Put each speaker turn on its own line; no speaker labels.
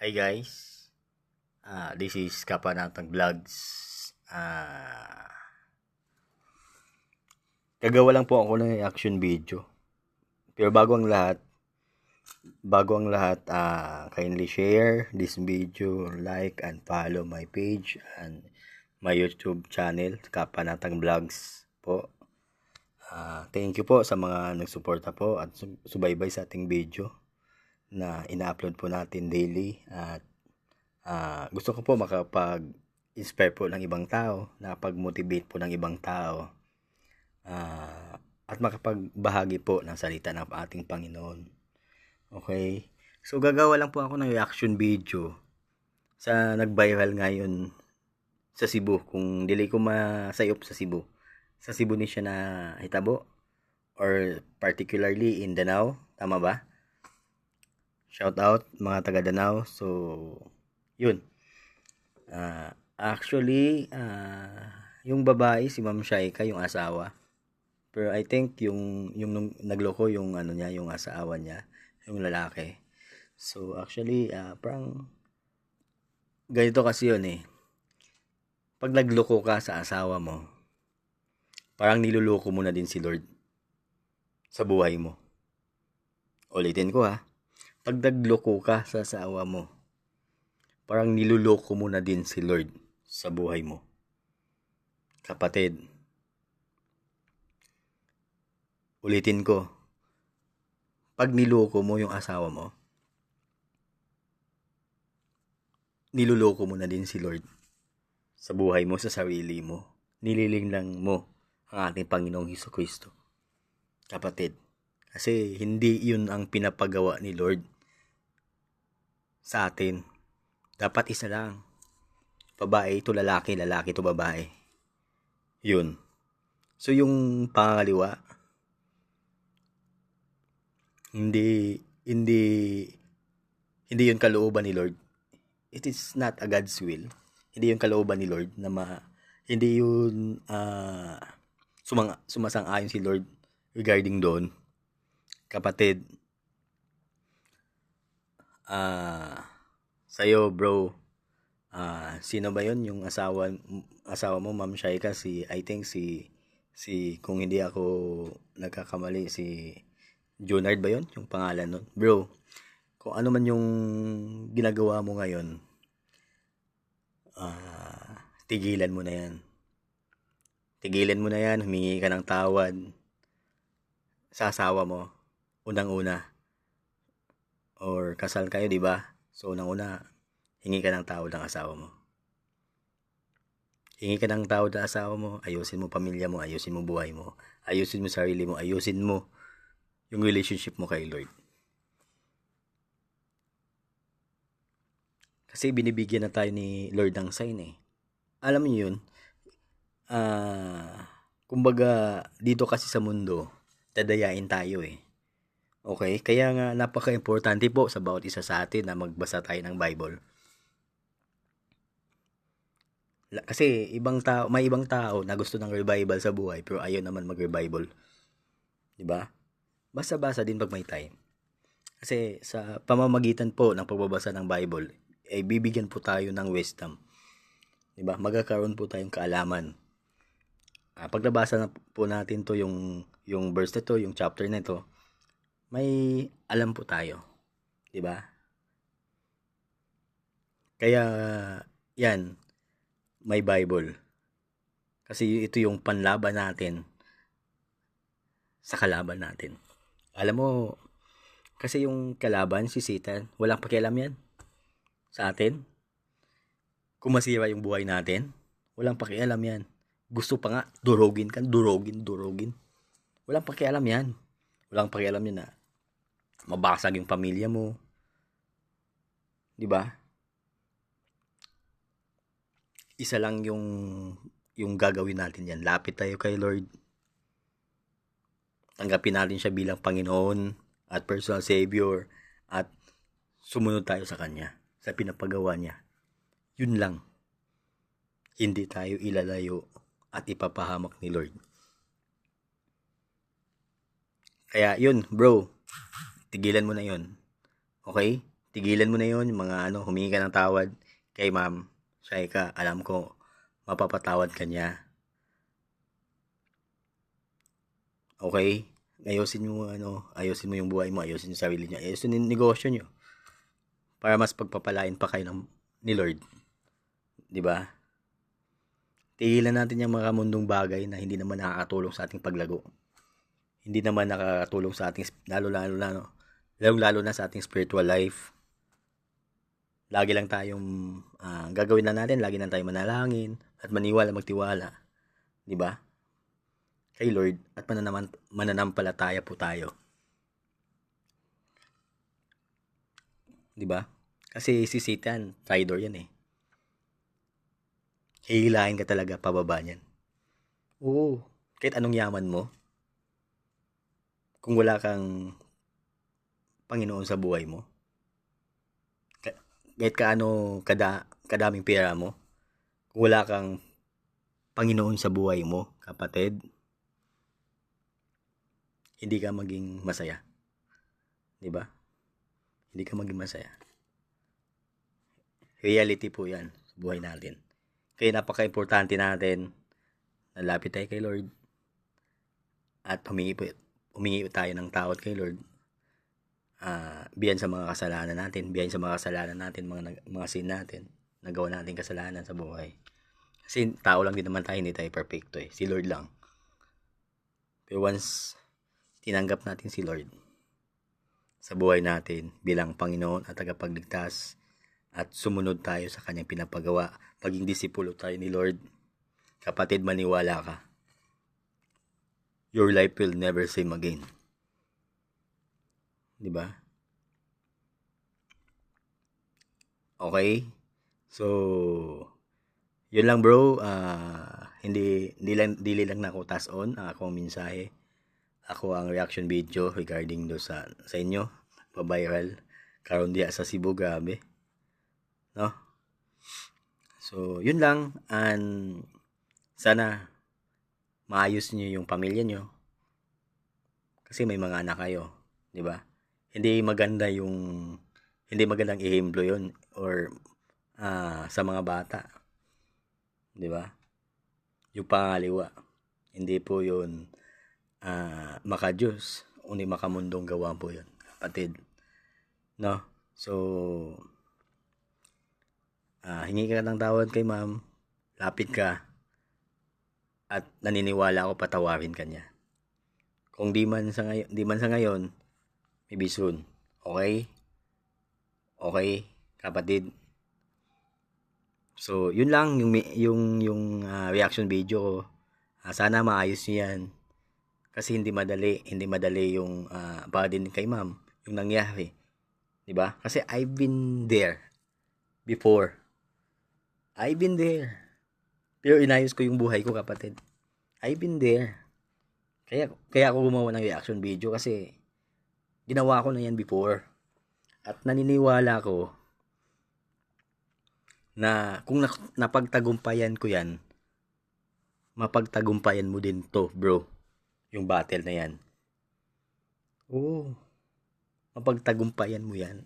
Hi guys, this is Kapanatang Vlogs. Gagawa lang po ako ng reaction video. Pero kindly share this video, like and follow my page and my YouTube channel, Kapanatang Vlogs po. Thank you po sa mga nagsuporta po at subaybay sa ating video na ina-upload po natin daily. At gusto ko po makapag-inspire po ng ibang tao, nakapag-motivate po ng ibang tao, at makapagbahagi po ng salita ng ating Panginoon. Okay? So, gagawa lang po ako ng reaction video sa nag-viral ngayon sa Cebu. Kung dili ko masayop sa Cebu. Sa Cebu ni siya na hitabo or particularly in Danao. Tama ba? Shout out mga taga Danao. So, yun. Actually, yung babae, si Ma'am Shaika, yung asawa. Pero I think yung nagloko yung niya, yung asawa niya, yung lalaki. So, actually, parang ganito kasi yun eh. Pag nagloko ka sa asawa mo, parang niluloko mo na din si Lord sa buhay mo. Ulitin ko ha. Pag nagloko ka sa asawa mo, parang niluloko mo na din si Lord sa buhay mo. Kapatid, ulitin ko. Pag niloko mo yung asawa mo, niluloko mo na din si Lord sa buhay mo, sa sarili mo. Nililinglang mo ang ating Panginoong Hesukristo. Kapatid, kasi hindi yun ang pinapagawa ni Lord sa atin. Dapat isa lang. Babae ito lalaki, lalaki ito babae. Yun. So yung pangaliwa, hindi yun kalooban ni Lord. It is not a God's will. Hindi yun kalooban ni Lord na hindi yun sumasang-ayon si Lord regarding doon. Kapatid, sa'yo bro, sino ba yun yung asawa mo, Ma'am Shaika? I think si kung hindi ako nagkakamali, si Junard ba yun yung pangalan nun? Bro, kung ano man yung ginagawa mo ngayon, tigilan mo na yan. Tigilan mo na yan, humingi ka ng tawad sa asawa mo. Unang-una, or kasal kayo, di ba? So, unang-una, hingi ka ng tawad ng asawa mo. Hingi ka ng tawad ng asawa mo, ayusin mo pamilya mo, ayusin mo buhay mo, ayusin mo sarili mo, ayusin mo yung relationship mo kay Lord. Kasi binibigyan na tayo ni Lord ng sign eh. Alam niyo yun, kumbaga dito kasi sa mundo, dadayain tayo eh. Okay? Kaya nga napaka-importante po sa bawat isa sa atin na magbasa tayo ng Bible. Kasi may ibang tao na gusto ng revival sa buhay pero ayaw naman mag-revival. 'Di ba? Basa-basa din pag may time. Kasi sa pamamagitan po ng pagbabasa ng Bible, ay bibigyan po tayo ng wisdom. 'Di ba? Magkakaroon po tayong kaalaman. Pag nabasa na po natin to yung verse na to, yung chapter na to, may alam po tayo. 'Di ba? Kaya yan, may Bible. Kasi ito yung panlaban natin sa kalaban natin. Alam mo, kasi yung kalaban, si Satan, walang pakialam yan sa atin. Kung masira yung buhay natin, walang pakialam yan. Gusto pa nga, durugin. Walang pakialam yan. Walang pakialam yan na mabasag yung pamilya mo. Di ba? Isa lang yung gagawin natin yan. Lapit tayo kay Lord. Tanggapin natin siya bilang Panginoon at personal Savior at sumunod tayo sa Kanya, sa pinapagawa niya. Yun lang. Hindi tayo ilalayo at ipapahamak ni Lord. Kaya yun, bro, tigilan mo na yun. Okay? Tigilan mo na yun, yung mga ano, humingi ka ng tawad kay Ma'am Shaika. Alam ko, mapapatawad ka niya. Okay? Ayusin mo yung buhay mo, ayusin yung sarili niya, ayusin yung negosyo niyo. Para mas pagpapalain pa kayo ni Lord. 'Di ba? Tigilan natin yung mga mundong bagay na hindi naman nakakatulong sa ating paglago. Hindi naman nakakatulong sa ating, lalo na sa ating spiritual life. Lagi lang tayong, gagawin lang natin, lagi lang tayong manalangin at magtiwala. 'Di ba? Kay Lord at mananampalataya po tayo. 'Di ba? Kasi si Satan, traitor yan eh. Hihilahin ka talaga pababa niyan. Oo, kahit anong yaman mo, kung wala kang Panginoon sa buhay mo, kahit kadaming pera mo, kung wala kang Panginoon sa buhay mo, kapatid, hindi ka maging masaya. 'Di ba? Hindi ka maging masaya. Reality po 'yan sa buhay natin. Kaya napaka-importante natin na lapit tayo kay Lord at humingi tayo ng tawad kay Lord. Biyan sa mga kasalanan natin, mga sin natin, nagawa natin kasalanan sa buhay. Kasi tao lang din naman tayo, hindi tayo perfecto eh. Si Lord lang. Pero once tinanggap natin si Lord sa buhay natin bilang Panginoon at tagapagligtas at sumunod tayo sa kanyang pinapagawa, paging disipulo tayo ni Lord, kapatid, maniwala ka. Your life will never same again. 'Di ba? Okay? So, yun lang bro. Hindi lang na ako task-on ang akong mensahe. Ako ang reaction video regarding do sa inyo. Pa-viral. Karon diya sa Cebu, grabe. No? So, yun lang. And sana maayos niyo yung pamilya niyo. Kasi may mga anak kayo. 'Di ba? Hindi magandang ehemplo yun or sa mga bata. 'Di ba? Yung pangaliwa. Hindi po yun makadiyos. Undi makamundong gawa po yun, kapatid. No? So, hingi ka ng tawad kay Ma'am. Lapit ka. At naniniwala ako patawarin ka niya. Kung di man sa ngayon, maybe soon. Okay? Okay, kapatid. So, yun lang yung reaction video ko. Sana maayos niyo yan. Kasi hindi madali yung para din kay Ma'am yung nangyari. 'Di ba? Kasi I've been there before. Pero inayos ko yung buhay ko, kapatid. I've been there. Kaya ako gumawa ng reaction video kasi ginawa ko na yan before. At naniniwala ko na kung napagtagumpayan ko yan, mapagtagumpayan mo din to, bro. Yung battle na yan. Oo. Mapagtagumpayan mo yan.